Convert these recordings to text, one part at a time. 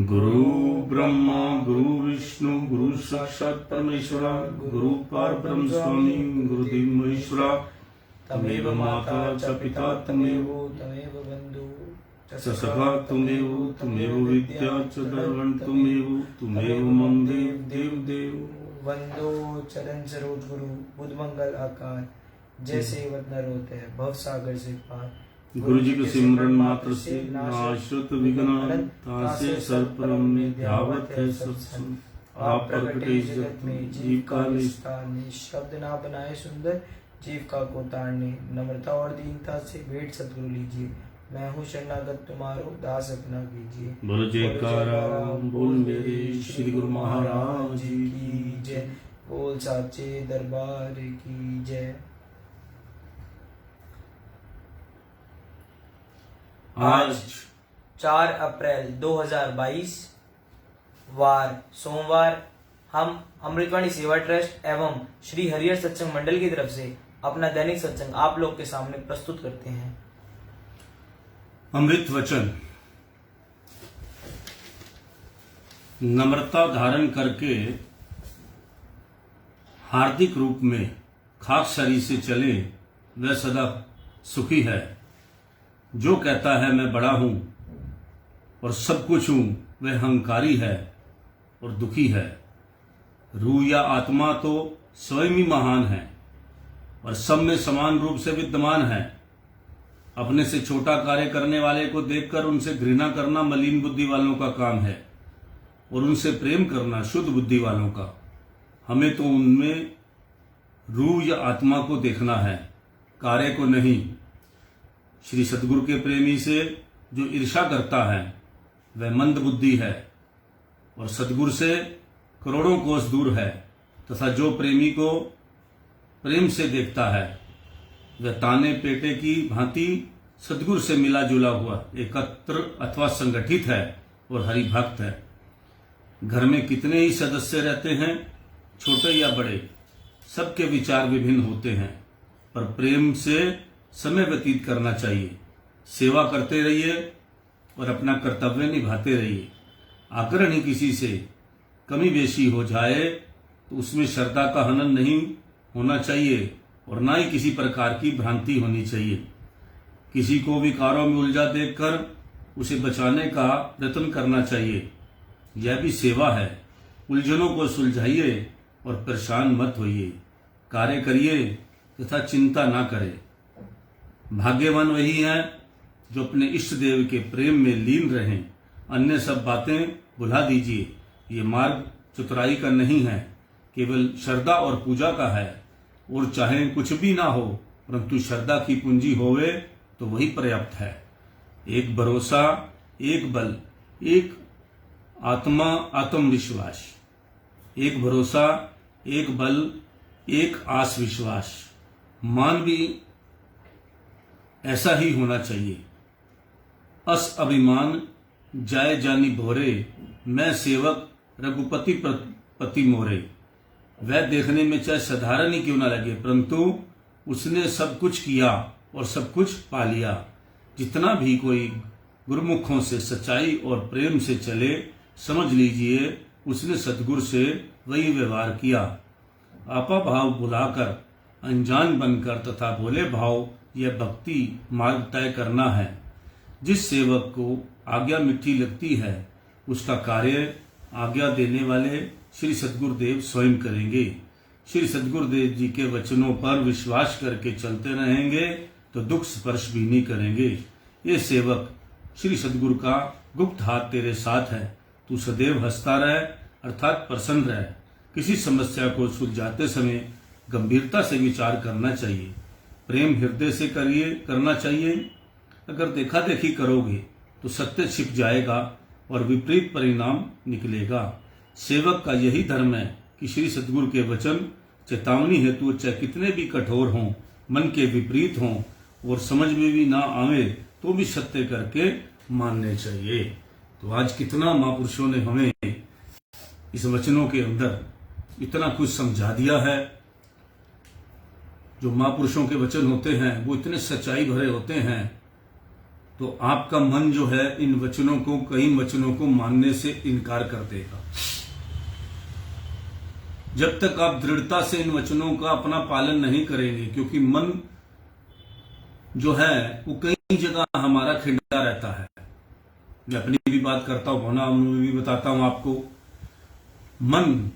गुरु ब्रह्मा गुरु विष्णु गुरु साक्षात् परमेश्वरा गुरु परब्रह्म स्वामी गुरुदेव महेश्वरा तमेव माता च पिता तमेव बंधु च सखा तमेव तमेव विद्या च द्रवण तमेव मम देव देव देव। वंदो चरण सरोज गुरु बुध मंगल आकार, जैसे वदनर होते हैं भव सागर से पार। गुरु जी के सिमरन मात्र से नाश्रुत विघ्न तासे सर्वपरम में ध्यावत है सत्संग। आप प्रकटे जगत में जीव का निस्तार ने, शब्द ना बनाए सुंदर जीव का को तारने। नम्रता और दीनता से भेंट सतगुरु लीजिए, मैं हूँ शरणागत तुम्हारो दास अपना कीजिए। बोलो जयकारा बोल मेरे श्री गुरु महाराज जी की जय, बोल साचे दरबार की जय। आज 4 अप्रैल 2022 वार सोमवार, हम अमृतवाणी सेवा ट्रस्ट एवं श्री हरिहर सत्संग मंडल की तरफ से अपना दैनिक सत्संग आप लोग के सामने प्रस्तुत करते हैं। अमृत वचन। नम्रता धारण करके हार्दिक रूप में खाक शरीर से चले वह सदा सुखी है। जो कहता है मैं बड़ा हूं और सब कुछ हूं वह अहंकारी है और दुखी है। रूह या आत्मा तो स्वयं ही महान है और सब में समान रूप से विद्यमान है। अपने से छोटा कार्य करने वाले को देखकर उनसे घृणा करना मलिन बुद्धि वालों का काम है और उनसे प्रेम करना शुद्ध बुद्धि वालों का। हमें तो उनमें रूह या आत्मा को देखना है, कार्य को नहीं। श्री सद्गुरु के प्रेमी से जो ईर्ष्या करता है वह मंद बुद्धि है और सद्गुरु से करोड़ों कोस दूर है, तथा जो प्रेमी को प्रेम से देखता है वह ताने पेटे की भांति सद्गुरु से मिला जुला हुआ एकत्र अथवा संगठित है और हरि भक्त है। घर में कितने ही सदस्य रहते हैं, छोटे या बड़े, सबके विचार विभिन्न होते हैं, पर प्रेम से समय व्यतीत करना चाहिए। सेवा करते रहिए और अपना कर्तव्य निभाते रहिए। आग्रह किसी से कमी बेशी हो जाए तो उसमें श्रद्धा का हनन नहीं होना चाहिए और ना ही किसी प्रकार की भ्रांति होनी चाहिए। किसी को विकारों में उलझा देखकर उसे बचाने का प्रयत्न करना चाहिए, यह भी सेवा है। उलझनों को सुलझाइए और परेशान मत होइए। कार्य करिए तथा चिंता ना करें। भाग्यवान वही है जो अपने इष्ट देव के प्रेम में लीन रहें। अन्य सब बातें भुला दीजिए। ये मार्ग चतुराई का नहीं है, केवल श्रद्धा और पूजा का है। और चाहे कुछ भी ना हो परंतु श्रद्धा की पूंजी होवे तो वही पर्याप्त है। एक भरोसा, एक बल, एक आत्मा, आत्मविश्वास। एक भरोसा, एक बल, एक आस विश्वास। मान भी ऐसा ही होना चाहिए। अस अभिमान जाय जानी भोरे, मैं सेवक रघुपति पति मोरे। वह देखने में चाहे साधारण ही क्यों ना लगे, परंतु उसने सब कुछ किया और सब कुछ पा लिया। जितना भी कोई गुरुमुखों से सच्चाई और प्रेम से चले, समझ लीजिए उसने सद्गुरु से वही व्यवहार किया। आपा भाव भुलाकर, अनजान बनकर तथा भोले भाव यह भक्ति मार्ग तय करना है। जिस सेवक को आज्ञा मिठी लगती है उसका कार्य आज्ञा देने वाले श्री सद्गुरुदेव स्वयं करेंगे। श्री सद्गुरुदेव जी के वचनों पर विश्वास करके चलते रहेंगे तो दुख स्पर्श भी नहीं करेंगे। ये सेवक श्री सद्गुरु का गुप्त हाथ तेरे साथ है, तू सदैव हंसता रहे अर्थात प्रसन्न रहे। किसी समस्या को सुलझाते समय गंभीरता से विचार करना चाहिए। प्रेम हृदय से करना चाहिए। अगर देखा देखी करोगे तो सत्य छिप जाएगा और विपरीत परिणाम निकलेगा। सेवक का यही धर्म है कि श्री सद्गुरु के वचन चेतावनी हेतु चाहे कितने भी कठोर हों, मन के विपरीत हों और समझ में भी ना आवे तो भी सत्य करके मानने चाहिए। तो आज कितना महापुरुषों ने हमें इस वचनों के अंदर इतना कुछ समझा दिया है। जो महापुरुषों के वचन होते हैं वो इतने सच्चाई भरे होते हैं, तो आपका मन जो है इन वचनों को, कई वचनों को मानने से इनकार कर देगा। जब तक आप दृढ़ता से इन वचनों का अपना पालन नहीं करेंगे, क्योंकि मन जो है वो कई जगह हमारा खिंडा रहता है। मैं अपनी भी बात करता हूं, भावना भी बताता हूं आपको। मन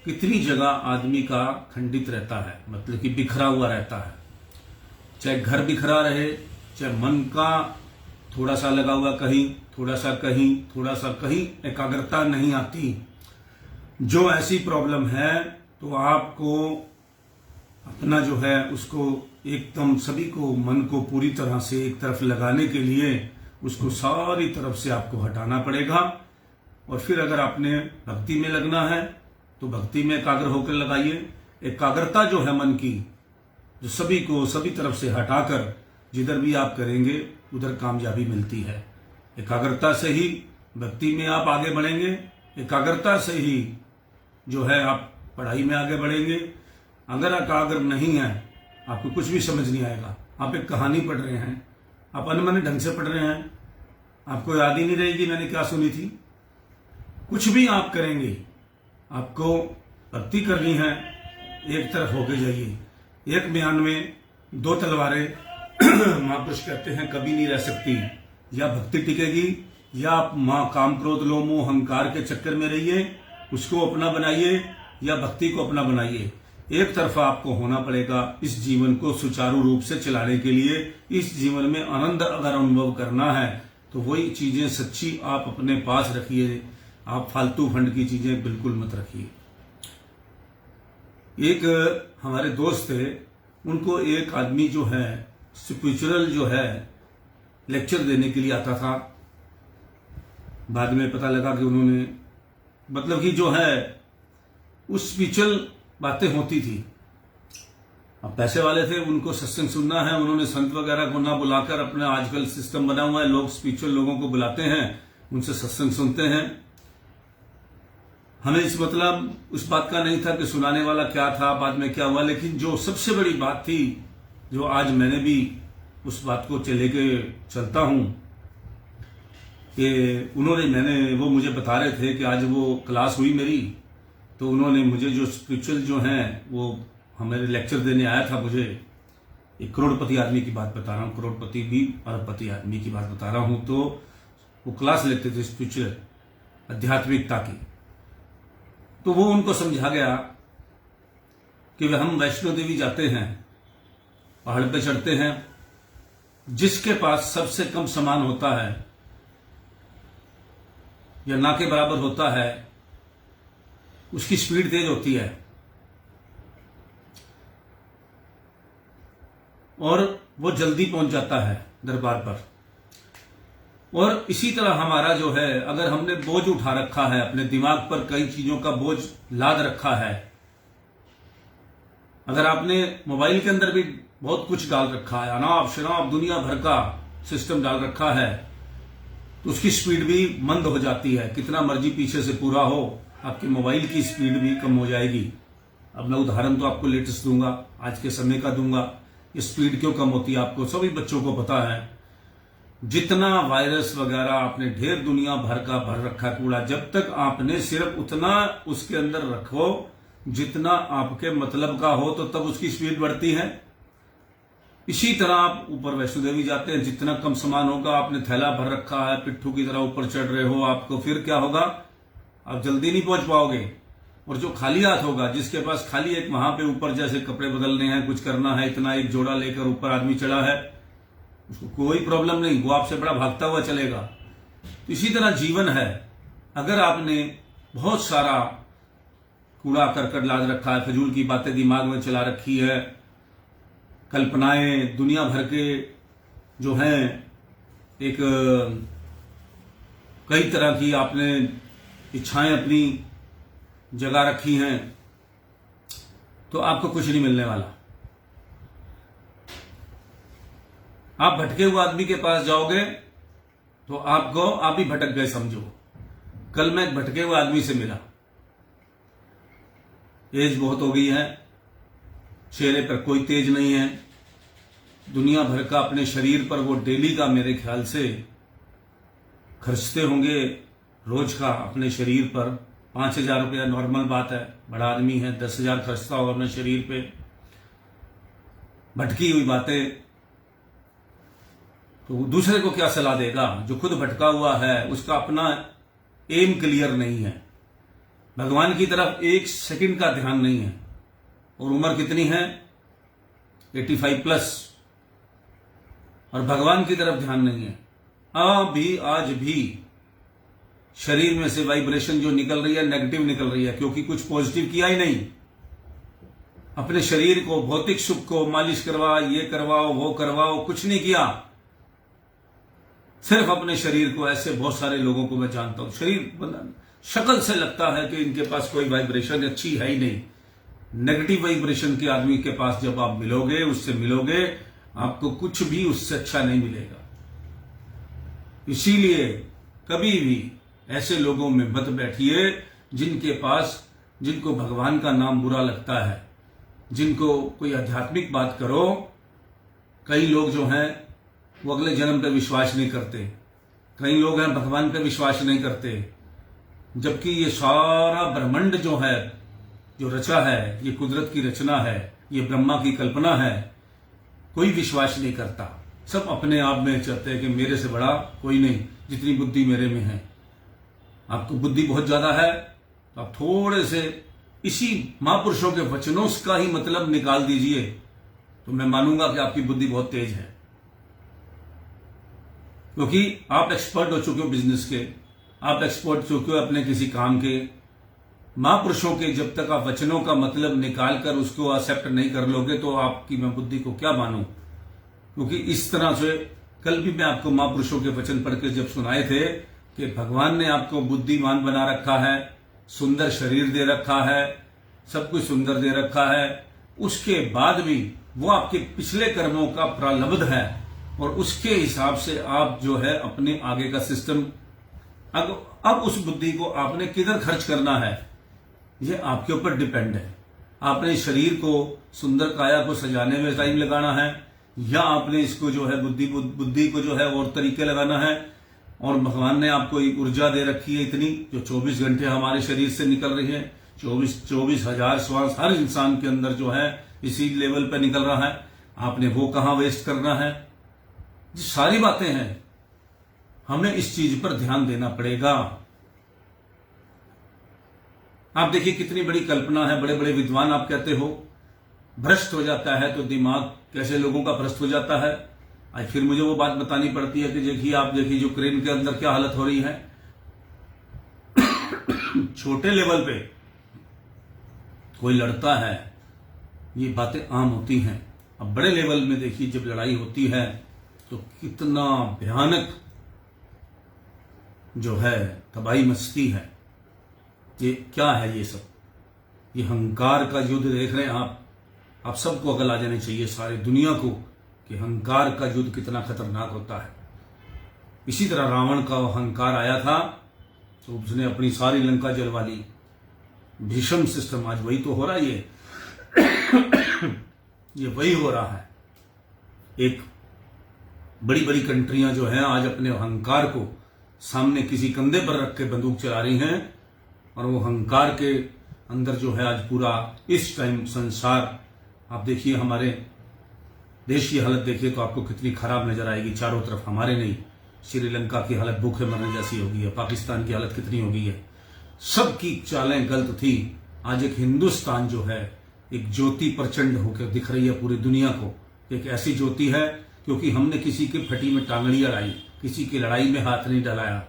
कितनी जगह आदमी का खंडित रहता है, मतलब कि बिखरा हुआ रहता है। चाहे घर बिखरा रहे, चाहे मन का थोड़ा सा लगा हुआ कहीं, थोड़ा सा कहीं, थोड़ा सा कहीं, एकाग्रता नहीं आती। जो ऐसी प्रॉब्लम है तो आपको अपना जो है उसको एकदम सभी को, मन को पूरी तरह से एक तरफ लगाने के लिए उसको सारी तरफ से आपको हटाना पड़ेगा। और फिर अगर आपने भक्ति में लगना है तो भक्ति में एकाग्र होकर लगाइए। एकाग्रता जो है मन की, जो सभी को सभी तरफ से हटाकर जिधर भी आप करेंगे उधर कामयाबी मिलती है। एकाग्रता से ही भक्ति में आप आगे बढ़ेंगे, एकाग्रता से ही जो है आप पढ़ाई में आगे बढ़ेंगे। अगर एकाग्र नहीं है आपको कुछ भी समझ नहीं आएगा। आप एक कहानी पढ़ रहे हैं, आप अनमने ढंग से पढ़ रहे हैं, आपको याद ही नहीं रहेगी मैंने क्या सुनी थी। कुछ भी आप करेंगे, आपको भक्ति करनी है, एक तरफ होके जाइए। एक म्यान में दो तलवारें महापुरुष कहते हैं कभी नहीं रह सकती। या भक्ति टिकेगी या आप काम क्रोध लोभ मोह अहंकार के चक्कर में रहिए, उसको अपना बनाइए या भक्ति को अपना बनाइए। एक तरफा आपको होना पड़ेगा इस जीवन को सुचारू रूप से चलाने के लिए। इस जीवन में आनंद अगर अनुभव करना है तो वही चीजें सच्ची आप अपने पास रखिए। आप फालतू फंड की चीजें बिल्कुल मत रखिए। एक हमारे दोस्त थे, उनको एक आदमी जो है स्पिरिचुअल जो है लेक्चर देने के लिए आता था। बाद में पता लगा कि उन्होंने मतलब कि जो है उस स्पिरिचुअल बातें होती थी। अब पैसे वाले थे, उनको सत्संग सुनना है, उन्होंने संत वगैरह को ना बुलाकर अपना आजकल सिस्टम बना हुआ है, लोग स्पिरिचुअल लोगों को बुलाते हैं, उनसे सत्संग सुनते हैं। हमें इस मतलब उस बात का नहीं था कि सुनाने वाला क्या था, बाद में क्या हुआ, लेकिन जो सबसे बड़ी बात थी, जो आज मैंने भी उस बात को लेके चलता हूं कि वो मुझे बता रहे थे कि आज वो क्लास हुई मेरी, तो उन्होंने मुझे जो स्पिरिचुअल जो हैं वो हमारे लेक्चर देने आया था। मुझे एक करोड़पति आदमी की बात बता रहा हूँ, करोड़पति भी अरबपति आदमी की बात बता रहा हूँ। तो वो क्लास लेते थे स्पिरिचुअल आध्यात्मिकता की। तो वो उनको समझा गया कि हम वैष्णो देवी जाते हैं, पहाड़ पे चढ़ते हैं, जिसके पास सबसे कम सामान होता है या ना के बराबर होता है, उसकी स्पीड तेज होती है और वो जल्दी पहुंच जाता है दरबार पर। और इसी तरह हमारा जो है, अगर हमने बोझ उठा रखा है, अपने दिमाग पर कई चीजों का बोझ लाद रखा है, अगर आपने मोबाइल के अंदर भी बहुत कुछ डाल रखा है, अनाप शनाप दुनिया भर का सिस्टम डाल रखा है, तो उसकी स्पीड भी मंद हो जाती है। कितना मर्जी पीछे से पूरा हो, आपके मोबाइल की स्पीड भी कम हो जाएगी। अब मैं उदाहरण तो आपको लेटेस्ट दूंगा, आज के समय का दूंगा। ये स्पीड क्यों कम होती है आपको सभी बच्चों को पता है। जितना वायरस वगैरह आपने ढेर दुनिया भर का भर रखा कूड़ा, जब तक आपने सिर्फ उतना उसके अंदर रखो जितना आपके मतलब का हो, तो तब उसकी स्पीड बढ़ती है। इसी तरह आप ऊपर वैष्णो देवी जाते हैं, जितना कम सामान होगा, आपने थैला भर रखा है, पिट्ठू की तरह ऊपर चढ़ रहे हो, आपको फिर क्या होगा, आप जल्दी नहीं पहुंच पाओगे। और जो खाली हाथ होगा, जिसके पास खाली एक वहां पे ऊपर जैसे कपड़े बदलने हैं, कुछ करना है, इतना एक जोड़ा लेकर ऊपर आदमी चढ़ा है, उसको कोई प्रॉब्लम नहीं, वो आपसे बड़ा भागता हुआ चलेगा। तो इसी तरह जीवन है। अगर आपने बहुत सारा कूड़ा करकट लाद रखा है, फजूल की बातें दिमाग में चला रखी है, कल्पनाएं दुनिया भर के जो हैं, एक कई तरह की आपने इच्छाएं अपनी जगा रखी हैं, तो आपको कुछ नहीं मिलने वाला। आप भटके हुए आदमी के पास जाओगे तो आप ही भटक गए समझो। कल मैं एक भटके हुए आदमी से मिला, एज बहुत हो गई है, चेहरे पर कोई तेज नहीं है, दुनिया भर का अपने शरीर पर वो डेली का मेरे ख्याल से खर्चते होंगे रोज का अपने शरीर पर 5,000 रुपया नॉर्मल बात है, बड़ा आदमी है, 10,000 खर्चता होगा अपने शरीर पे। भटकी हुई बातें, तो दूसरे को क्या सलाह देगा? जो खुद भटका हुआ है उसका अपना एम क्लियर नहीं है, भगवान की तरफ एक सेकंड का ध्यान नहीं है, और उम्र कितनी है? 85 प्लस, और भगवान की तरफ ध्यान नहीं है। आज भी शरीर में से वाइब्रेशन जो निकल रही है नेगेटिव निकल रही है, क्योंकि कुछ पॉजिटिव किया ही नहीं। अपने शरीर को, भौतिक सुख को मालिश करवा, ये करवाओ, वो करवाओ, कुछ नहीं किया। सिर्फ अपने शरीर को, ऐसे बहुत सारे लोगों को मैं जानता हूं, शरीर शक्ल से लगता है कि इनके पास कोई वाइब्रेशन अच्छी है ही नहीं। नेगेटिव वाइब्रेशन के आदमी के पास जब आप मिलोगे, उससे मिलोगे, आपको कुछ भी उससे अच्छा नहीं मिलेगा। इसीलिए कभी भी ऐसे लोगों में मत बैठिए जिनको भगवान का नाम बुरा लगता है, जिनको कोई आध्यात्मिक बात करो। कई लोग जो हैं वो अगले जन्म पे विश्वास नहीं करते, कई लोग हैं भगवान पे विश्वास नहीं करते, जबकि ये सारा ब्रह्मांड जो है, जो रचा है, ये कुदरत की रचना है, ये ब्रह्मा की कल्पना है, कोई विश्वास नहीं करता। सब अपने आप में चाहते हैं कि मेरे से बड़ा कोई नहीं, जितनी बुद्धि मेरे में है। आपको बुद्धि बहुत ज्यादा है तो आप थोड़े से इसी महापुरुषों के वचनों का ही मतलब निकाल दीजिए, तो मैं मानूंगा कि आपकी बुद्धि बहुत तेज है, क्योंकि आप एक्सपर्ट हो चुके हो बिजनेस के, आप एक्सपर्ट हो चुके हो अपने किसी काम के। महापुरुषों के जब तक आप वचनों का मतलब निकाल कर उसको एक्सेप्ट नहीं कर लोगे तो आपकी मैं बुद्धि को क्या मानूं? क्योंकि इस तरह से कल भी मैं आपको महापुरुषों के वचन पढ़ के जब सुनाए थे कि भगवान ने आपको बुद्धिमान बना रखा है, सुंदर शरीर दे रखा है, सब कुछ सुंदर दे रखा है, उसके बाद भी वो आपके पिछले कर्मों का प्रारब्ध है, और उसके हिसाब से आप जो है अपने आगे का सिस्टम, अब उस बुद्धि को आपने किधर खर्च करना है ये आपके ऊपर डिपेंड है। आपने शरीर को, सुंदर काया को सजाने में टाइम लगाना है, या आपने इसको जो है बुद्धि को जो है और तरीके लगाना है। और भगवान ने आपको एक ऊर्जा दे रखी है इतनी, जो 24 घंटे हमारे शरीर से निकल रही है, 24,000 श्वास हर इंसान के अंदर जो है इसी लेवल पे निकल रहा है। आपने वो कहां वेस्ट करना है? ये सारी बातें हैं, हमें इस चीज पर ध्यान देना पड़ेगा। आप देखिए कितनी बड़ी कल्पना है, बड़े बड़े विद्वान आप कहते हो भ्रष्ट हो जाता है, तो दिमाग कैसे लोगों का भ्रष्ट हो जाता है। आज फिर मुझे वो बात बतानी पड़ती है कि देखिए आप देखिए यूक्रेन के अंदर क्या हालत हो रही है। छोटे लेवल पे कोई लड़ता है, ये बातें आम होती हैं। अब बड़े लेवल में देखिए जब लड़ाई होती है तो कितना भयानक जो है तबाही मचती है। ये क्या है? ये सब ये अहंकार का युद्ध देख रहे हैं आप सबको अकल आ जानी चाहिए, सारी दुनिया को, कि अहंकार का युद्ध कितना खतरनाक होता है। इसी तरह रावण का अहंकार आया था तो उसने अपनी सारी लंका जलवा ली। भीषम सिस्टम आज वही तो हो रहा है, ये वही हो रहा है। एक बड़ी बड़ी कंट्रियां जो हैं आज अपने अहंकार को सामने किसी कंधे पर रख के बंदूक चला रही हैं, और वो अहंकार के अंदर जो है आज पूरा इस टाइम संसार, आप देखिए हमारे देश की हालत देखिए तो आपको कितनी खराब नजर आएगी। चारों तरफ हमारे नहीं, श्रीलंका की हालत भूखे मरने जैसी हो गई है, पाकिस्तान की हालत कितनी हो गई है, सबकी चालें गलत थी। आज एक हिंदुस्तान जो है एक ज्योति प्रचंड होकर दिख रही है पूरी दुनिया को। एक ऐसी ज्योति है क्योंकि हमने किसी की फटी में टांगड़ी अड़ाई, किसी की लड़ाई में हाथ नहीं डलाया,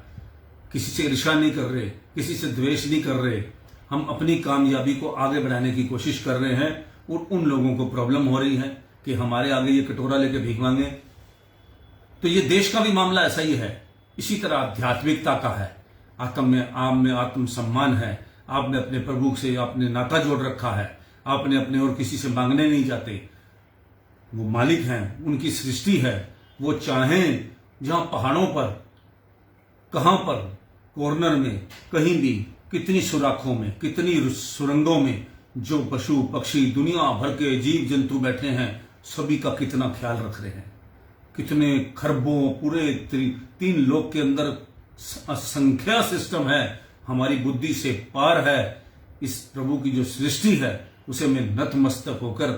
किसी से ईर्ष्या नहीं कर रहे, किसी से द्वेष नहीं कर रहे। हम अपनी कामयाबी को आगे बढ़ाने की कोशिश कर रहे हैं और उन लोगों को प्रॉब्लम हो रही है कि हमारे आगे ये कटोरा लेके भीख मांगे। तो ये देश का भी मामला ऐसा ही है। इसी तरह आध्यात्मिकता का है, आप में आत्म सम्मान है, आपने अपने प्रभु से आपने नाता जोड़ रखा है, आपने अपने और किसी से मांगने नहीं जाते। वो मालिक हैं, उनकी सृष्टि है, वो चाहें जहां पहाड़ों पर, कहां पर, कॉर्नर में, कहीं भी, कितनी सुराखों में, कितनी सुरंगों में जो पशु पक्षी दुनिया भर के जीव जंतु बैठे हैं, सभी का कितना ख्याल रख रहे हैं। कितने खरबों पूरे 3 लोक के अंदर असंख्या सिस्टम है, हमारी बुद्धि से पार है। इस प्रभु की जो सृष्टि है उसे में नतमस्तक होकर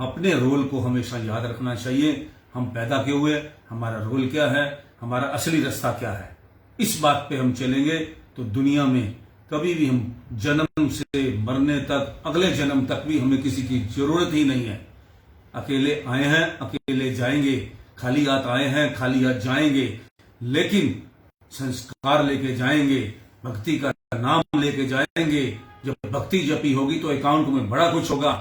अपने रोल को हमेशा याद रखना चाहिए। हम पैदा क्यों हुए, हमारा रोल क्या है, हमारा असली रास्ता क्या है। इस बात पे हम चलेंगे तो दुनिया में कभी भी हम जन्म से मरने तक, अगले जन्म तक भी हमें किसी की जरूरत ही नहीं है। अकेले आए हैं, अकेले जाएंगे, खाली हाथ आए हैं, खाली हाथ जाएंगे, लेकिन संस्कार लेके जाएंगे, भक्ति का नाम लेके जाएंगे। जब भक्ति जपी होगी तो अकाउंट में बड़ा कुछ होगा,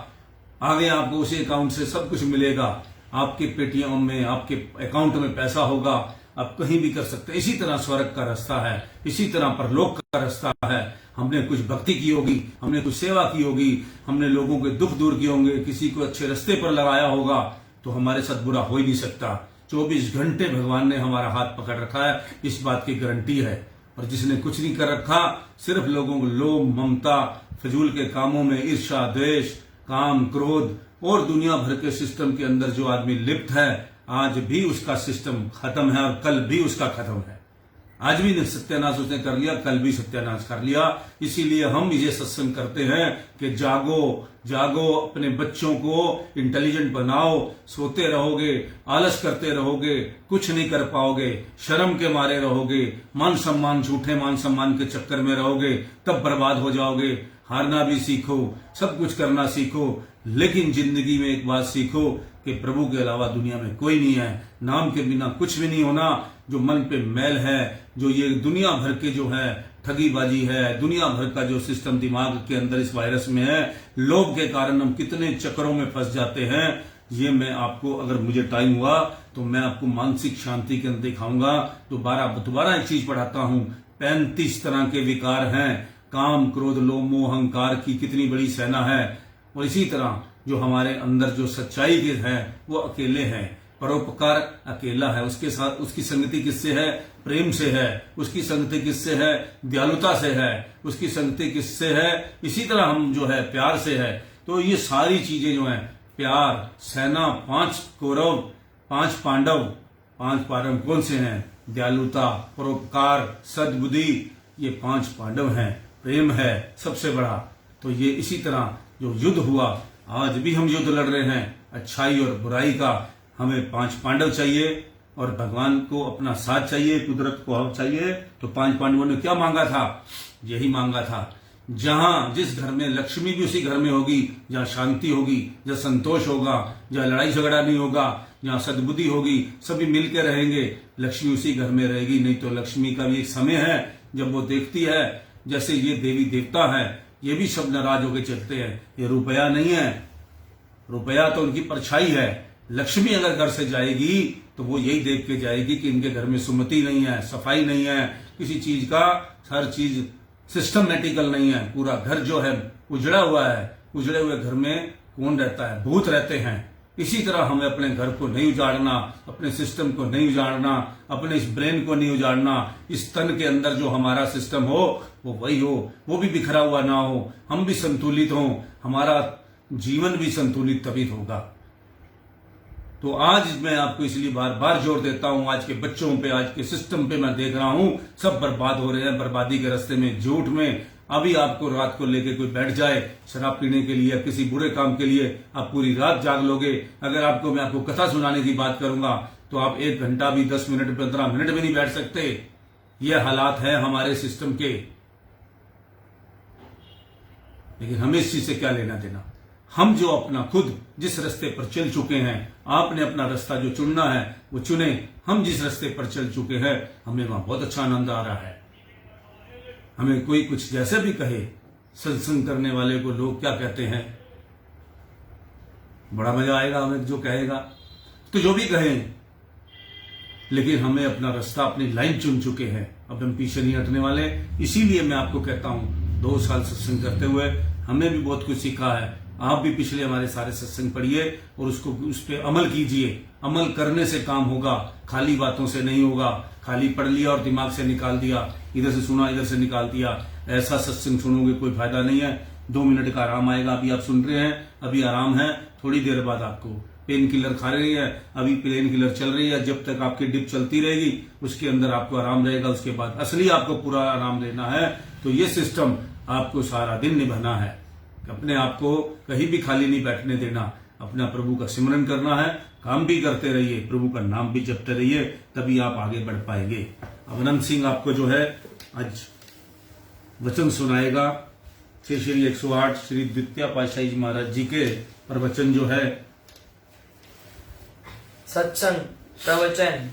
आगे आपको उसी अकाउंट से सब कुछ मिलेगा। आपके पेटीएम में, आपके अकाउंट में पैसा होगा, आप कहीं भी कर सकते हैं। इसी तरह स्वर्ग का रास्ता है, इसी तरह परलोक का रास्ता है। हमने कुछ भक्ति की होगी, हमने कुछ सेवा की होगी, हमने लोगों के दुख दूर किए होंगे, किसी को अच्छे रास्ते पर लगाया होगा, तो हमारे साथ बुरा हो ही नहीं सकता। 24 घंटे भगवान ने हमारा हाथ पकड़ रखा है, इस बात की गारंटी है। और जिसने कुछ नहीं कर रखा, सिर्फ लोगों को लोभ, ममता, फजूल के कामों में ईर्ष्या, द्वेष, काम, क्रोध और दुनिया भर के सिस्टम के अंदर जो आदमी लिप्त है, आज भी उसका सिस्टम खत्म है और कल भी उसका खत्म है। आज भी सत्यानाश उसने कर लिया, कल भी सत्यानाश कर लिया। इसीलिए हम ये सत्संग करते हैं कि जागो जागो, अपने बच्चों को इंटेलिजेंट बनाओ। सोते रहोगे, आलस करते रहोगे, कुछ नहीं कर पाओगे, शर्म के मारे रहोगे, मान सम्मान, झूठे मान सम्मान के चक्कर में रहोगे, तब बर्बाद हो जाओगे। हारना भी सीखो, सब कुछ करना सीखो, लेकिन जिंदगी में एक बात सीखो कि प्रभु के अलावा दुनिया में कोई नहीं है। नाम के बिना कुछ भी नहीं होना। जो मन पे मैल है, जो ये दुनिया भर के जो है ठगीबाजी है, दुनिया भर का जो सिस्टम दिमाग के अंदर इस वायरस में है, लोभ के कारण हम कितने चक्करों में फंस जाते हैं। ये मैं आपको, अगर मुझे टाइम हुआ तो मैं आपको मानसिक शांति के अंदर दिखाऊंगा। दोबारा एक चीज पढ़ाता हूं। 35 तरह के विकार हैं। काम, क्रोध, लोभ, मोह, अहंकार की कितनी बड़ी सेना है। और इसी तरह जो हमारे अंदर जो सच्चाई के है वो अकेले हैं। परोपकार अकेला है, उसके साथ उसकी संगति किससे है? प्रेम से है। उसकी संगति किससे है? दयालुता से है। उसकी संगति किससे है? इसी तरह हम जो है प्यार से है। तो ये सारी चीजें जो है, प्यार, सेना, 5 कौरव, 5 पांडव, 5 पांडव कौन से हैं? दयालुता, परोपकार, सद्बुद्धि, ये 5 पांडव हैं। प्रेम है सबसे बड़ा। तो ये इसी तरह जो युद्ध हुआ, आज भी हम युद्ध लड़ रहे हैं अच्छाई और बुराई का। हमें 5 पांडव चाहिए और भगवान को अपना साथ चाहिए, कुदरत को हक चाहिए। तो 5 पांडवों ने क्या मांगा था? यही मांगा था, जहां जिस घर में लक्ष्मी भी उसी घर में होगी, जहां शांति होगी, जहां संतोष होगा, जहां लड़ाई झगड़ा नहीं होगा, जहां सद्बुद्धि होगी, सभी मिलकर रहेंगे, लक्ष्मी उसी घर में रहेगी। नहीं तो लक्ष्मी का भी एक समय है जब वो देखती है, जैसे ये देवी देवता है, ये भी सब नाराज होकर चलते हैं। ये रुपया नहीं है, रुपया तो उनकी परछाई है। लक्ष्मी अगर घर से जाएगी तो वो यही देख के जाएगी कि इनके घर में सुमति नहीं है, सफाई नहीं है, किसी चीज का, हर चीज सिस्टमेटिकल नहीं है। पूरा घर जो है उजड़ा हुआ है। उजड़े हुए घर में कौन रहता है? भूत रहते हैं। इसी तरह हमें अपने घर को नहीं उजाड़ना, अपने सिस्टम को नहीं उजाड़ना, अपने इस ब्रेन को नहीं उजाड़ना। इस तन के अंदर जो हमारा सिस्टम हो वो वही हो, वो भी बिखरा हुआ ना हो, हम भी संतुलित हों, हमारा जीवन भी संतुलित तभी होगा। तो आज मैं आपको इसलिए बार बार जोर देता हूं, आज के बच्चों पे, आज के सिस्टम पे मैं देख रहा हूं सब बर्बाद हो रहे हैं, बर्बादी के रास्ते में, झूठ में। अभी आपको रात को लेके कोई बैठ जाए शराब पीने के लिए, किसी बुरे काम के लिए, आप पूरी रात जाग लोगे। अगर मैं आपको कथा सुनाने की बात करूंगा तो आप 1 घंटा भी, 10 मिनट, 15 मिनट भी नहीं बैठ सकते। ये हालात है हमारे सिस्टम के। लेकिन हमें इस चीज से क्या लेना देना? हम जो अपना खुद जिस रास्ते पर चल चुके हैं, आपने अपना रास्ता जो चुनना है वो चुने। हम जिस रास्ते पर चल चुके हैं, हमें वहां बहुत अच्छा आनंद आ रहा है। हमें कोई कुछ जैसे भी कहे, सत्संग करने वाले को लोग क्या कहते हैं। बड़ा मजा आएगा हमें जो कहेगा, तो जो भी कहें, लेकिन हमें अपना रास्ता, अपनी लाइन चुन चुके हैं, अब हम पीछे नहीं हटने वाले। इसीलिए मैं आपको कहता हूं 2 साल सत्संग करते हुए हमने भी बहुत कुछ सीखा है। आप भी पिछले हमारे सारे सत्संग पढ़िए और उस पर अमल कीजिए। अमल करने से काम होगा, खाली बातों से नहीं होगा। खाली पढ़ लिया और दिमाग से निकाल दिया, इधर से सुना इधर से निकाल दिया, ऐसा सत्संग सुनोगे कोई फायदा नहीं है। 2 मिनट का आराम आएगा। अभी आप सुन रहे हैं, अभी आराम है, थोड़ी देर बाद आपको पेन किलर खा रही है, अभी पेन किलर चल रही है, जब तक आपकी डिप चलती रहेगी उसके अंदर आपको आराम रहेगा। उसके बाद असली आपको पूरा आराम लेना है, तो ये सिस्टम आपको सारा दिन निभाना है। अपने आप को कहीं भी खाली नहीं बैठने देना, अपना प्रभु का सिमरन करना है। काम भी करते रहिए, प्रभु का नाम भी जपते रहिए, तभी आप आगे बढ़ पाएंगे। अब अनंत सिंह आपको जो है आज वचन सुनाएगा श्री 108 श्री द्वितीय पातशाही जी महाराज जी के प्रवचन जो है सत्संग प्रवचन।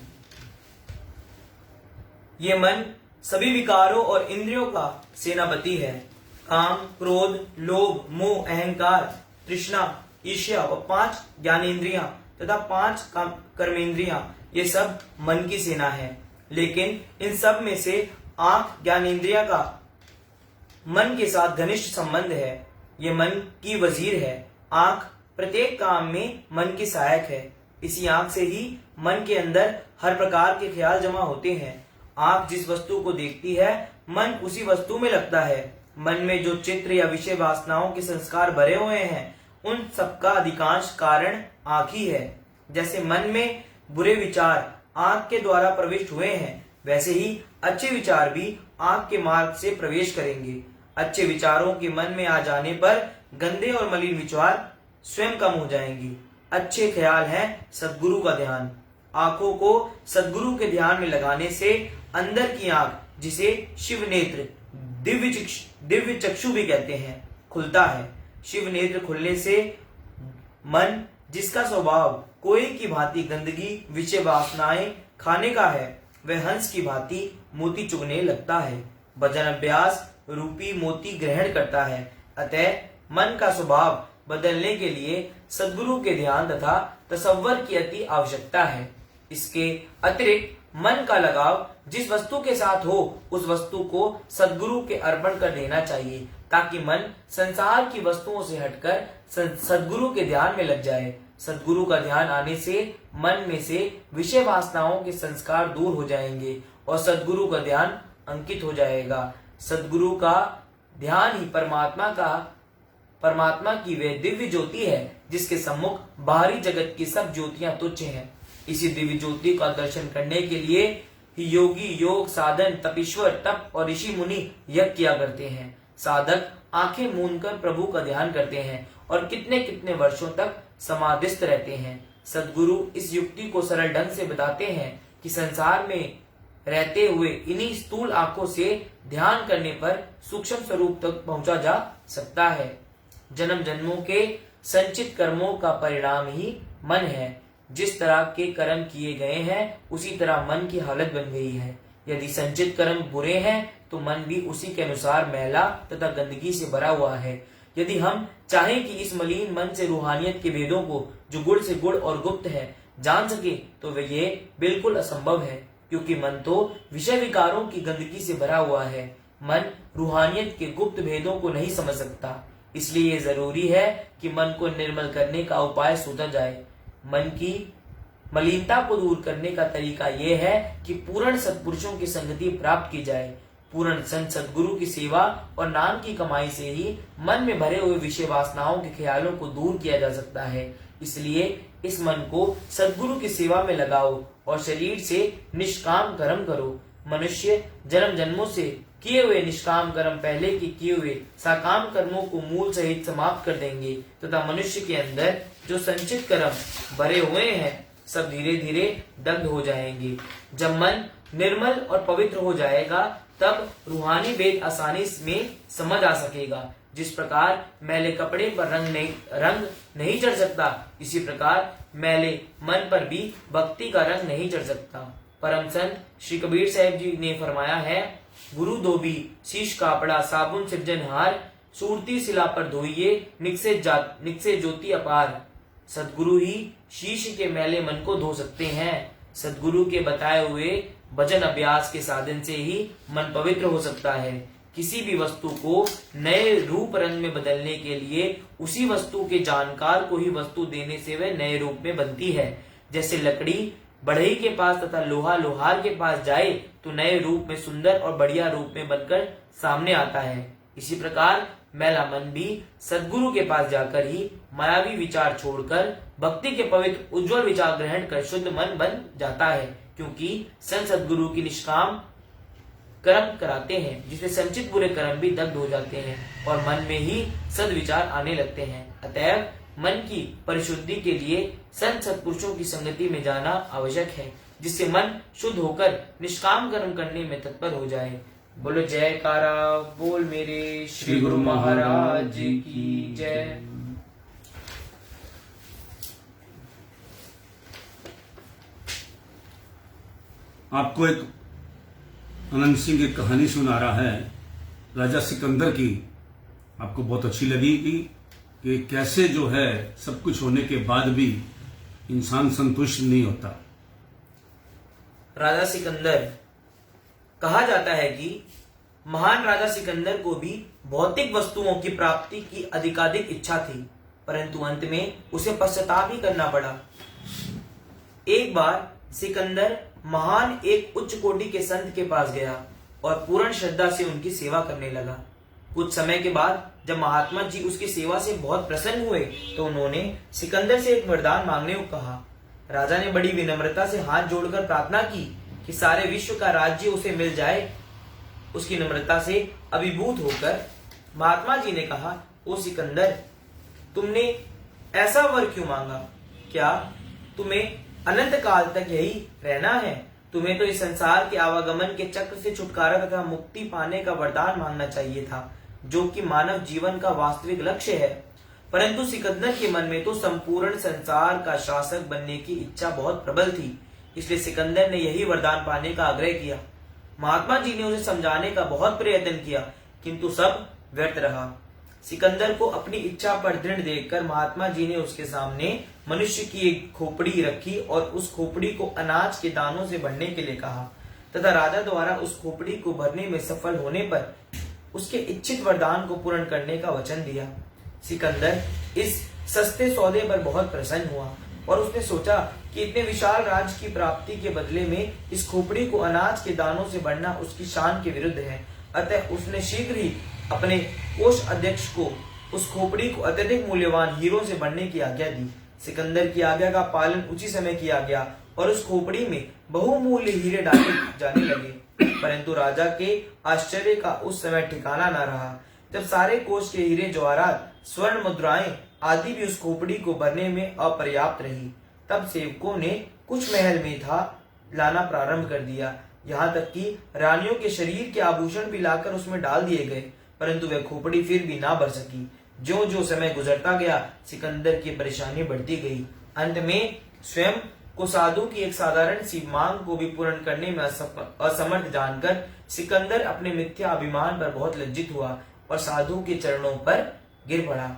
ये मन सभी विकारों और इंद्रियों का सेनापति है। काम, क्रोध, लोभ, मोह, अहंकार, तृष्णा, ईर्ष्या व 5 ज्ञानेंद्रियां तथा 5 कर्मेंद्रियां, ये सब मन की सेना है। लेकिन इन सब में से आंख ज्ञानेंद्रिया का मन के साथ घनिष्ठ संबंध है। ये मन की वजीर है। आंख प्रत्येक काम में मन की सहायक है। इसी आंख से ही मन के अंदर हर प्रकार के ख्याल जमा होते हैं। आंख जिस वस्तु को देखती है, मन उसी वस्तु में लगता है। मन में जो चित्र या विषय वासनाओं के संस्कार भरे हुए हैं, उन सबका अधिकांश कारण आंख ही है। जैसे मन में बुरे विचार आंख के द्वारा प्रविष्ट हुए हैं, वैसे ही अच्छे विचार भी आंख के मार्ग से प्रवेश करेंगे। अच्छे विचारों के मन में आ जाने पर गंदे और मलिन विचार स्वयं कम हो जाएंगे। अच्छे ख्याल है सद्गुरु का ध्यान। आंखों को सद्गुरु के ध्यान में लगाने से अंदर की आंख, जिसे शिव नेत्र दिव्य चक्षु भी कहते हैं, खुलता है। शिव नेत्र खुलने से मन, जिसका स्वभाव कोई की भांति गंदगी विषय वासनाएं खाने का है, वह हंस की भांति मोती चुगने लगता है। भजन अभ्यास रूपी मोती ग्रहण करता है। अतः मन का स्वभाव बदलने के लिए सद्गुरु के ध्यान तथा तसव्वुर की अति आवश्यकता है। इसके अतिरिक्त मन का लगाव जिस वस्तु के साथ हो, उस वस्तु को सद्गुरु के अर्पण कर देना चाहिए, ताकि मन संसार की वस्तुओं से हटकर सद्गुरु के ध्यान में लग जाए। सद्गुरु का ध्यान आने से मन में से विषय वासनाओं के संस्कार दूर हो जाएंगे और सद्गुरु का ध्यान अंकित हो जाएगा। सद्गुरु का ध्यान ही परमात्मा की वे दिव्य ज्योति है, जिसके सम्मुख बाहरी जगत की सब ज्योतियां तुच्छ हैं। इसी दिव्य ज्योति का दर्शन करने के लिए ही योगी योग साधन, तपीश्वर, तप और ऋषि मुनि यज्ञ किया करते हैं। साधक आंखें मूंदकर प्रभु का ध्यान करते हैं और कितने कितने वर्षों तक समाधिस्थ रहते हैं। सद्गुरु इस युक्ति को सरल ढंग से बताते हैं कि संसार में रहते हुए इन्हीं स्थूल आंखों से ध्यान करने पर सूक्ष्म स्वरूप तक पहुंचा जा सकता है। जन्म जन्मों के संचित कर्मों का परिणाम ही मन है। जिस तरह के कर्म किए गए हैं, उसी तरह मन की हालत बन गई है। यदि संचित कर्म बुरे हैं, तो मन भी उसी के अनुसार मैला तथा गंदगी से भरा हुआ है। यदि हम चाहें कि इस मलिन मन से रूहानियत के भेदों को, जो गुड़ से गुड़ और गुप्त है, जान सके, तो वे ये बिल्कुल असंभव है, क्योंकि मन तो विषय विकारों की गंदगी से भरा हुआ है। मन रूहानियत के गुप्त भेदों को नहीं समझ सकता। इसलिए ये जरूरी है कि मन को निर्मल करने का उपाय सोचा जाए। मन की मलिनता को दूर करने का तरीका यह है कि पूर्ण सत्पुरुषों की संगति प्राप्त की जाए। पूर्ण संत सद्गुरु की सेवा और नाम की कमाई से ही मन में भरे हुए विषय वासनाओं के ख्यालों को दूर किया जा सकता है। इसलिए इस मन को सद्गुरु की सेवा में लगाओ और शरीर से निष्काम कर्म करो। मनुष्य जन्म जन्मों से किए हुए निष्काम कर्म पहले के किए हुए सकाम कर्मों को मूल सहित समाप्त कर देंगे तथा मनुष्य के अंदर जो संचित कर्म भरे हुए हैं, सब धीरे धीरे दग्ध हो जाएंगे। जब मन निर्मल और पवित्र हो जाएगा, तब रूहानी भेद आसानी में समझ आ सकेगा। जिस प्रकार मैले कपड़े पर रंग नहीं चढ़ सकता, इसी प्रकार मैले मन पर भी भक्ति का रंग नहीं चढ़ सकता। परम संत श्री कबीर साहब जी ने फरमाया है, गुरु धोबी शीश कापड़ा साबुन सिरजनहार, सूरती शिला पर धोइए निकसे ज्योति अपार। सदगुरु ही शीश के मैले मन को धो सकते हैं। सदगुरु के बताए हुए भजन अभ्यास के साधन से ही मन पवित्र हो सकता है। किसी भी वस्तु को नए रूप रंग में बदलने के लिए उसी वस्तु के जानकार को ही वस्तु देने से वह नए रूप में बनती है। जैसे लकड़ी बढ़ई के पास तथा लोहा लोहार के पास जाए तो नए रूप में सुंदर और बढ़िया रूप में बनकर सामने आता है। इसी प्रकार मैला मन भी सदगुरु के पास जाकर ही मायावी विचार छोड़कर भक्ति के पवित्र उज्जवल विचार ग्रहण कर शुद्ध मन बन जाता है, क्योंकि संत सदगुरु की निष्काम कर्म कराते हैं, जिससे संचित बुरे कर्म भी दग्ध हो जाते हैं और मन में ही सद विचार आने लगते हैं। अतएव मन की परिशुद्धि के लिए संत सत्पुरुषों की संगति में जाना आवश्यक है, जिससे मन शुद्ध होकर निष्काम कर्म करने में तत्पर हो जाए। बोलो जयकारा बोल मेरे श्री गुरु महाराज की जय। आपको एक अनंत सिंह की कहानी सुना रहा है राजा सिकंदर की। आपको बहुत अच्छी लगेगी कि कैसे जो है सब कुछ होने के बाद भी इंसान संतुष्ट नहीं होता। राजा सिकंदर। कहा जाता है कि महान राजा सिकंदर को भी भौतिक वस्तुओं की प्राप्ति की अधिकाधिक इच्छा थी, परंतु अंत में उसे पश्चाताप ही करना पड़ा। एक बार सिकंदर महान एक उच्च कोटि के संत के पास गया और पूर्ण श्रद्धा से उनकी सेवा करने लगा। कुछ समय के बाद जब महात्मा जी उसकी सेवा से बहुत प्रसन्न हुए तो उन्होंने सिकंदर से एक वरदान मांगने को कहा। राजा ने बड़ी विनम्रता से हाथ जोड़कर प्रार्थना की कि सारे विश्व का राज्य उसे मिल जाए। उसकी नम्रता से अभिभूत होकर महात्मा जी ने कहा, ओ सिकंदर, तुमने ऐसा वर क्यों मांगा? क्या तुम्हें अनंत काल तक यही रहना है? तुम्हें तो इस संसार के आवागमन के चक्र से छुटकारा तथा मुक्ति पाने का वरदान मांगना चाहिए था, जो कि मानव जीवन का वास्तविक लक्ष्य है। परंतु सिकंदर के मन में तो संपूर्ण संसार का शासक बनने की इच्छा बहुत प्रबल थी, इसलिए सिकंदर ने यही वरदान पाने का आग्रह किया। महात्मा जी ने उसे समझाने का बहुत प्रयत्न किया, किंतु सब व्यर्थ रहा। सिकंदर को अपनी इच्छा पर दृढ़ देखकर महात्मा जी ने उसके सामने मनुष्य की एक खोपड़ी रखी और उस खोपड़ी को अनाज के दानों से भरने के लिए कहा तथा राजा द्वारा उस खोपड़ी को भरने में सफल होने पर उसके इच्छित वरदान को पूर्ण करने का वचन दिया। सिकंदर इस सस्ते सौदे पर बहुत प्रसन्न हुआ और उसने सोचा कि इतने विशाल राज्य की प्राप्ति के बदले में इस खोपड़ी को अनाज के दानों से भरना उसकी शान के विरुद्ध है। अतः उसने शीघ्र ही अपने कोष अध्यक्ष को उस खोपड़ी को अत्यधिक मूल्यवान हीरों से भरने की आज्ञा दी। सिकंदर की आज्ञा का पालन उसी समय किया गया और उस खोपड़ी में बहुमूल्य हीरे डाले जाने लगे। परंतु राजा के आश्चर्य का उस समय ठिकाना न रहा, जब सारे कोष के हीरे जवाहरात स्वर्ण मुद्राएं आदि भी उस खोपड़ी को भरने में अपर्याप्त रही। तब सेवकों ने कुछ महल में था लाना प्रारंभ कर दिया, यहाँ तक कि रानियों के शरीर के आभूषण भी लाकर उसमें डाल दिए गए, परंतु वह खोपड़ी फिर भी ना भर सकी। जो जो समय गुजरता गया सिकंदर की परेशानी बढ़ती गई। अंत में स्वयं को साधु की एक साधारण सी मांग को भी पूर्ण करने में असमर्थ जानकर सिकंदर अपने मिथ्या अभिमान पर बहुत लज्जित हुआ और साधु के चरणों पर गिर पड़ा।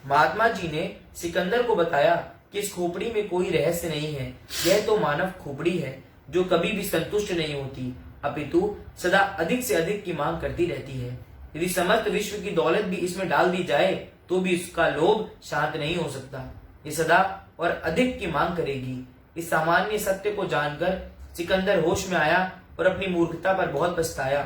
महात्मा जी ने सिकंदर को बताया कि इस खोपड़ी में कोई रहस्य नहीं है, यह तो मानव खोपड़ी है जो कभी भी संतुष्ट नहीं होती, अपितु सदा अधिक से अधिक की मांग करती रहती है। यदि समस्त विश्व की दौलत भी इसमें डाल दी जाए तो भी इसका लोभ शांत नहीं हो सकता, ये सदा और अधिक की मांग करेगी। इस सामान्य सत्य को जानकर सिकंदर होश में आया और अपनी मूर्खता पर बहुत पछताया।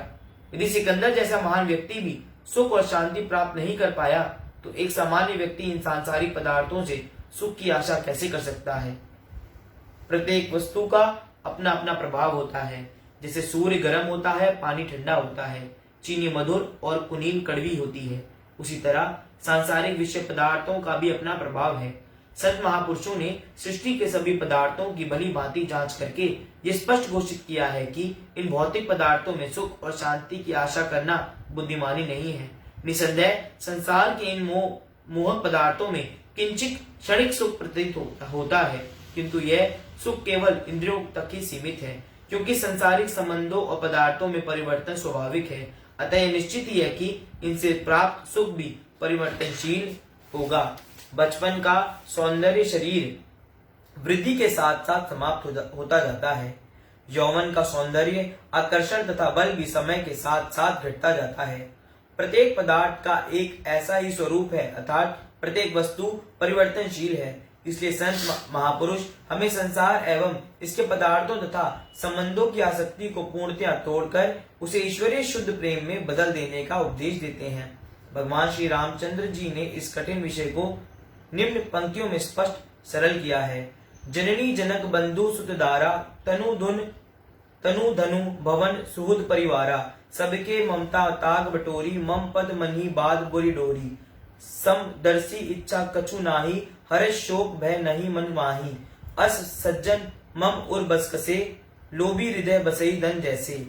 यदि सिकंदर जैसा महान व्यक्ति भी सुख और शांति प्राप्त नहीं कर पाया तो एक सामान्य व्यक्ति इन सांसारिक पदार्थों से सुख की आशा कैसे कर सकता है? प्रत्येक वस्तु का अपना अपना प्रभाव होता है। जैसे सूर्य गर्म होता है, पानी ठंडा होता है, चीनी मधुर और कुनीन कड़वी होती है, उसी तरह सांसारिक विषय पदार्थों का भी अपना प्रभाव है। संत महापुरुषों ने सृष्टि के सभी पदार्थों की भली भांति जांच करके ये स्पष्ट घोषित किया है कि इन भौतिक पदार्थों में सुख और शांति की आशा करना बुद्धिमानी नहीं है। निसंदेह संसार के इन मोहक पदार्थों में किंचित क्षणिक सुख प्रतीत होता है, किंतु यह सुख केवल इंद्रियों तक ही सीमित है, क्योंकि संसारिक संबंधों और पदार्थों में परिवर्तन स्वाभाविक है। अतः यह निश्चित ही है कि इनसे प्राप्त सुख भी परिवर्तनशील होगा। बचपन का सौंदर्य शरीर वृद्धि के साथ साथ समाप्त होता जाता है। यौवन का सौंदर्य, आकर्षण तथा बल भी समय के साथ साथ घटता जाता है। प्रत्येक पदार्थ का एक ऐसा ही स्वरूप है, अर्थात प्रत्येक वस्तु परिवर्तनशील है। इसलिए संत महापुरुष हमें संसार एवं इसके पदार्थों तथा संबंधों की आसक्ति को पूर्णतया तोड़कर उसे ईश्वरीय शुद्ध प्रेम में बदल देने का उपदेश देते हैं। भगवान श्री रामचंद्र जी ने इस कठिन विषय को निम्न पंक्तियों में स्पष्ट सरल किया है। जननी जनक बंधु सुत दारा तनु धनु भवन सुहृद परिवारा, सबके ममता ताग बटोरी, मम पद मनी बाद बुरी डोरी, समदर्शी इच्छा कछु नाही, हर्ष शोक भय नहीं मन माही, अस सज्जन मम उर बस कसे, लोभी हृदय बसई धन जैसे।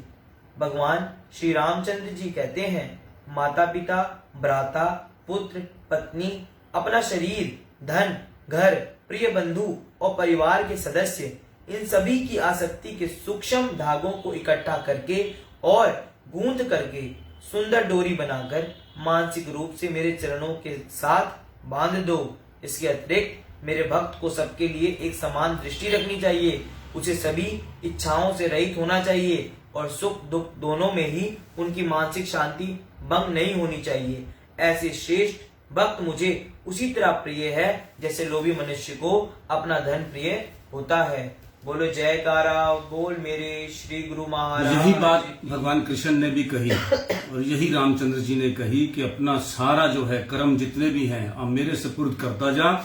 भगवान श्री रामचंद्र जी कहते हैं, माता पिता, भ्राता, पुत्र, पत्नी, अपना शरीर, धन, घर, प्रिय बंधु और परिवार के सदस्य, इन सभी की आसक्ति के सूक्ष्म धागों को इकट्ठा करके और गूंथ करके सुंदर डोरी बनाकर मानसिक रूप से मेरे चरणों के साथ बांध दो। इसके अतिरिक्त मेरे भक्त को सबके लिए एक समान दृष्टि रखनी चाहिए, उसे सभी इच्छाओं से रहित होना चाहिए और सुख दुख दोनों में ही उनकी मानसिक शांति भंग नहीं होनी चाहिए। ऐसे श्रेष्ठ भक्त मुझे उसी तरह प्रिय है जैसे लोभी मनुष्य को अपना धन प्रिय होता है। बोलो जयकारा बोल मेरे श्री गुरु महाराज। यही बात भगवान कृष्ण ने भी कही और यही रामचंद्र जी ने कही कि अपना सारा जो है कर्म जितने भी हैं आप मेरे सुपुर्द करता जा,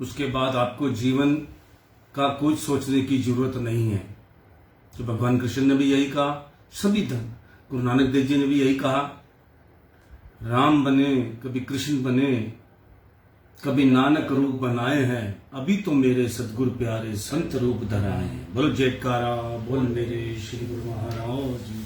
उसके बाद आपको जीवन का कुछ सोचने की जरूरत नहीं है। तो भगवान कृष्ण ने भी यही कहा, सभी धन गुरु नानक देव जी ने भी यही कहा, राम बने कभी कृष्ण बने कभी नानक रूप बनाए हैं, अभी तो मेरे सतगुरु प्यारे संत रूप धराए हैं। बोलो जयकारा बोल मेरे श्री गुरु महाराज जी।